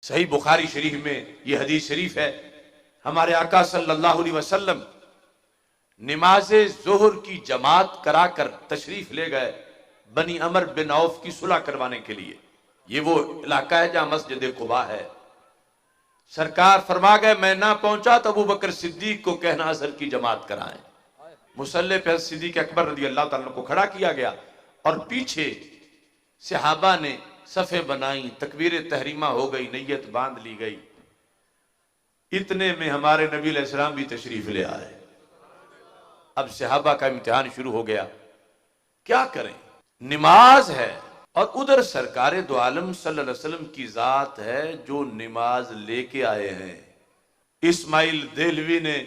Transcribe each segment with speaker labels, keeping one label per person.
Speaker 1: सही बुखारी शरीफ में यह हदीस शरीफ है, हमारे आका सल्लल्लाहु अलैहि वसल्लम नमाज जोहर की जमात कराकर तशरीफ ले गए बनी अमर बिन औफ की सुलह करवाने के लिए। ये वो इलाका है जहां मस्जिद कुबा है। सरकार फरमा गए मैं ना पहुंचा तो अबू बकर सिद्दीक को कहना असर की जमात कराएं। मुसल्ले पे सिद्दीक अकबर रज़ी अल्लाह तआला को खड़ा किया गया और पीछे सहाबा ने सफ़े बनाई, तकबीर तहरीमा हो गई, नियत बांध ली गई। इतने में हमारे नबी अलैहिस्सलाम भी तशरीफ ले आए। अब सहाबा का इम्तिहान शुरू हो गया, क्या करें? नमाज है और उधर सरकारे दो आलम सल्लल्लाहु अलैहि वसल्लम की जात है जो नमाज लेके आए हैं। इस्माइल देलवी ने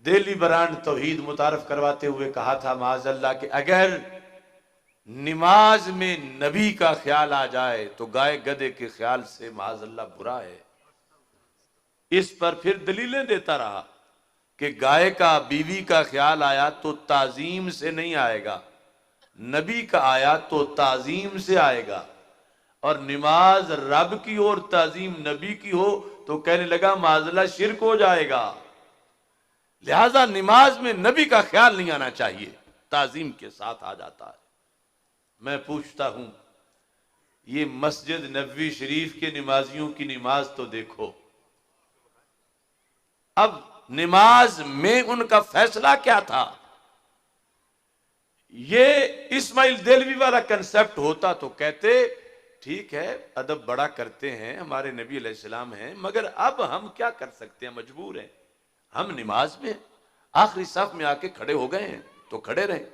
Speaker 1: देली बरान तौहीद मुतारफ करवाते हुए कहा था माज़अल्लाह कि अगर नमाज में नबी का ख्याल आ जाए तो गाय गधे के ख्याल से माज़अल्लाह बुरा है। इस पर फिर दलीलें देता रहा कि गाय का बीवी का ख्याल आया तो ताजीम से नहीं आएगा, नबी का आया तो ताजीम से आएगा, और नमाज रब की और ताजीम नबी की हो तो कहने लगा माज़अल्लाह शिर्क हो जाएगा। लिहाजा नमाज में नबी का ख्याल नहीं आना चाहिए, ताजीम के साथ आ जाता है। मैं पूछता हूं, ये मस्जिद नबवी शरीफ के नमाजियों की नमाज तो देखो। अब नमाज में उनका फैसला क्या था? ये इस्माइल देलवी वाला कंसेप्ट होता तो कहते ठीक है अदब बड़ा करते हैं, हमारे नबी अलैहिस्सलाम हैं, मगर अब हम क्या कर सकते हैं, मजबूर हैं, हम नमाज में आखिरी सफ में आके खड़े हो गए हैं तो खड़े रहे।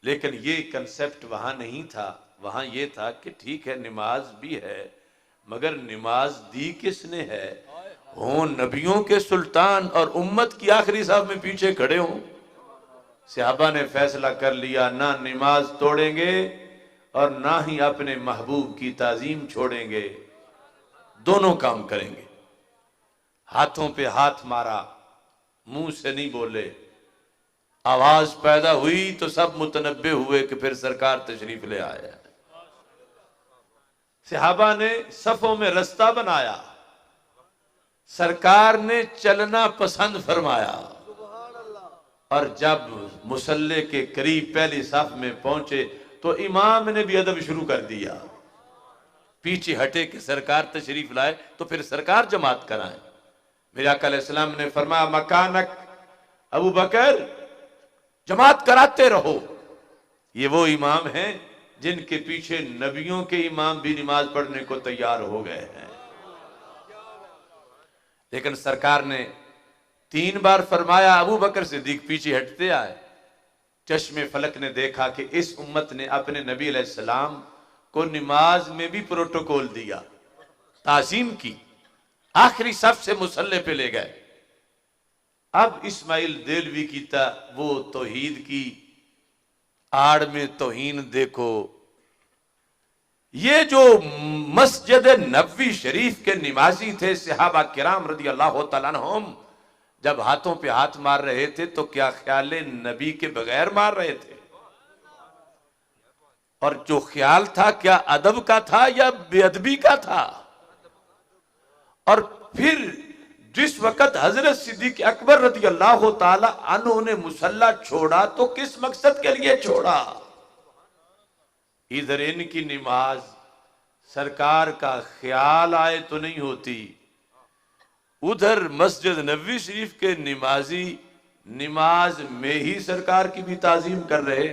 Speaker 1: लेकिन ये कंसेप्ट वहां नहीं था, वहां ये था कि ठीक है नमाज भी है मगर नमाज दी किसने है? हो नबियों के सुल्तान और उम्मत की आखिरी साहब में पीछे खड़े हों। सहाबा ने फैसला कर लिया ना नमाज तोड़ेंगे और ना ही अपने महबूब की ताजीम छोड़ेंगे, दोनों काम करेंगे। हाथों पे हाथ मारा, मुंह से नहीं बोले। आवाज पैदा हुई तो सब मुतनब्बे हुए कि फिर सरकार तशरीफ ले आया। सहाबा ने सफों में रास्ता बनाया, सरकार ने चलना पसंद फरमाया, और जब मुसल्ले के करीब पहली साफ में पहुंचे तो इमाम ने भी अदब शुरू कर दिया। पीछे हटे कि सरकार तशरीफ लाए तो फिर सरकार जमात कराए। मेरे आका अलैहिस्सलाम ने फरमाया मकानक अबू बकर, जमात कराते रहो। ये वो इमाम हैं जिनके पीछे नबियों के इमाम भी नमाज पढ़ने को तैयार हो गए हैं। लेकिन सरकार ने 3 बार फरमाया, अबू बकर सिद्दीक पीछे हटते आए। चश्मे फलक ने देखा कि इस उम्मत ने अपने नबी अलैहिस्सलाम को नमाज में भी प्रोटोकॉल दिया, ताजीम की, आखिरी सफ से मुसल्ले पे ले गए। अब इस्माइल देलवी की वो तौहीद की आड़ में तौहीन देखो। ये जो मस्जिद नबवी शरीफ के निवासी थे सहाबा किराम रज़ी अल्लाह तआला अन्हुम, जब हाथों पे हाथ मार रहे थे तो क्या ख्याल नबी के बगैर मार रहे थे? और जो ख्याल था क्या अदब का था या बेअदबी का था? और फिर जिस वक्त हजरत सिद्दीक अकबर रज़ी अल्लाह तआला अन्हु ने मुसल्ला छोड़ा तो किस मकसद के लिए छोड़ा? इधर इनकी नमाज सरकार का ख्याल आए तो नहीं होती, उधर मस्जिद नबवी शरीफ के नमाजी नमाज में ही सरकार की भी ताजीम कर रहे।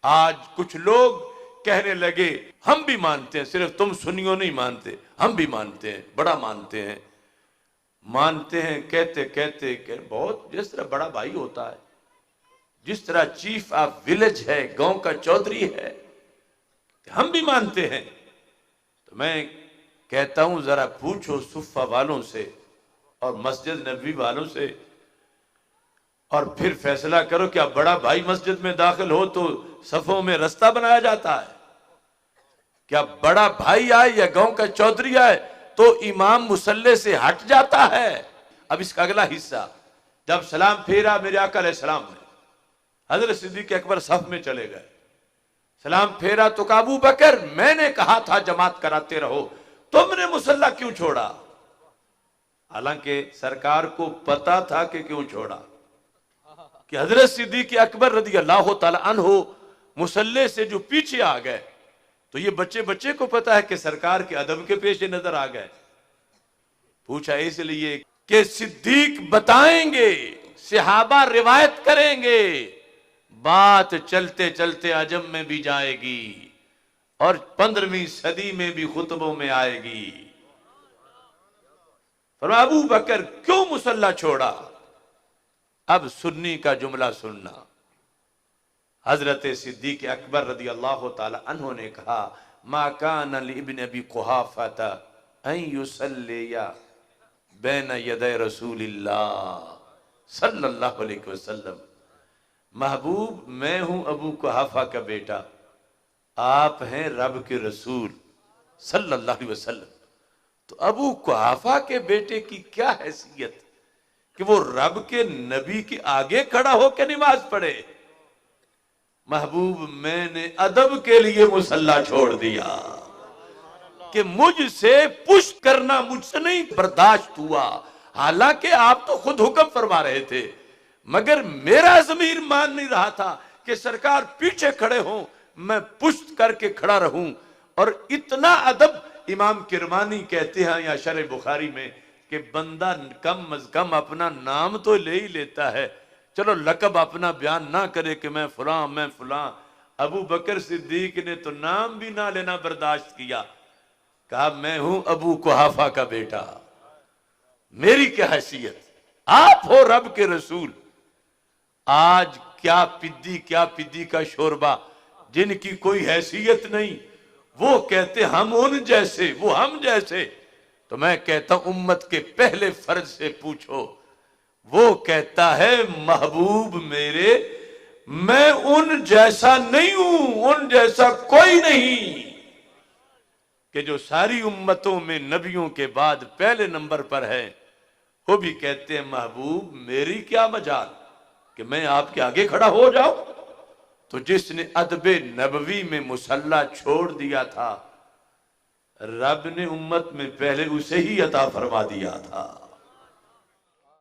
Speaker 1: आज कुछ लोग कहने लगे हम भी मानते हैं, सिर्फ तुम सुन्नियों नहीं मानते, हम भी मानते हैं, बड़ा मानते हैं। मानते हैं कहते कहते बहुत, जिस तरह बड़ा भाई होता है, जिस तरह चीफ ऑफ विलेज है, गांव का चौधरी है, हम भी मानते हैं। तो मैं कहता हूं जरा पूछो सुफ़ा वालों से और मस्जिद नबवी वालों से और फिर फैसला करो। क्या बड़ा भाई मस्जिद में दाखिल हो तो सफों में रास्ता बनाया जाता है? क्या बड़ा भाई आए या गांव का चौधरी आए तो इमाम मुसल्ले से हट जाता है? अब इसका अगला हिस्सा, जब सलाम फेरा मेरे आका अलैहिस्सलाम ने, हजरत सिद्दीक अकबर सफ में चले गए, सलाम फेरा तो अबू बकर मैंने कहा था जमात कराते रहो, तुमने मुसल्ला क्यों छोड़ा? हालांकि सरकार को पता था कि क्यों छोड़ा, कि हजरत सिद्दीक अकबर रज़ी अल्लाह ताला अन्हो मुसल्ले से जो पीछे आ गए, तो ये बच्चे बच्चे को पता है कि सरकार के अदब के पेश नजर आ गए। पूछा इसलिए कि सिद्दीक बताएंगे, सहाबा रिवायत करेंगे, बात चलते चलते अजम में भी जाएगी और 15वीं सदी में भी खुतबों में आएगी। फरमाया अबू बकर क्यों मुसल्ला छोड़ा? अब सुन्नी का जुमला सुनना। हजरत सिद्दीक अकबर रज़ी अल्लाह ताला अन्हु ने कहा, मा कान लिब्न अबी कुहाफा अन युसल्लिया बैन यदै रसूलिल्लाह सल्लल्लाहु अलैहि वसल्लम। महबूब, मैं हूं अबू कुहाफा का बेटा, आप हैं रब के रसूल सल्लल्लाहु अलैहि वसल्लम। तो अबू कुहाफा के बेटे की क्या हैसियत कि वो रब के नबी के आगे खड़ा होकर नमाज पढ़े? महबूब, मैंने अदब के लिए मुसल्ला छोड़ दिया कि मुझसे पुष्ट करना मुझसे नहीं बर्दाश्त हुआ। हालांकि आप तो खुद हुक्म फरमा रहे थे, मगर मेरा ज़मीर मान नहीं रहा था कि सरकार पीछे खड़े हों, मैं पुष्ट करके खड़ा रहूं। और इतना अदब, इमाम किरमानी कहते हैं या शरह बुखारी में कि बंदा कम अज कम अपना नाम तो ले ही लेता है, चलो लकब अपना बयान ना करे कि मैं फलां मैं फलां। अबू बकर सिद्दीक ने तो नाम भी ना लेना बर्दाश्त किया, कहा मैं हूं अबू कुहाफा का बेटा, मेरी क्या हैसियत, आप हो रब के रसूल। आज क्या पिद्दी का शोरबा, जिनकी कोई हैसियत नहीं, वो कहते हम उन जैसे, वो हम जैसे। तो मैं कहता हूं उम्मत के पहले फर्ज से पूछो, वो कहता है महबूब मेरे, मैं उन जैसा नहीं हूं, उन जैसा कोई नहीं, कि जो सारी उम्मतों में नबियों के बाद पहले नंबर पर है। वो भी कहते हैं महबूब मेरी क्या मजाल कि मैं आपके आगे खड़ा हो जाऊं। तो जिसने अदबे नबवी में मुसल्ला छोड़ दिया था, रब ने उम्मत में पहले उसे ही अता फरमा दिया था।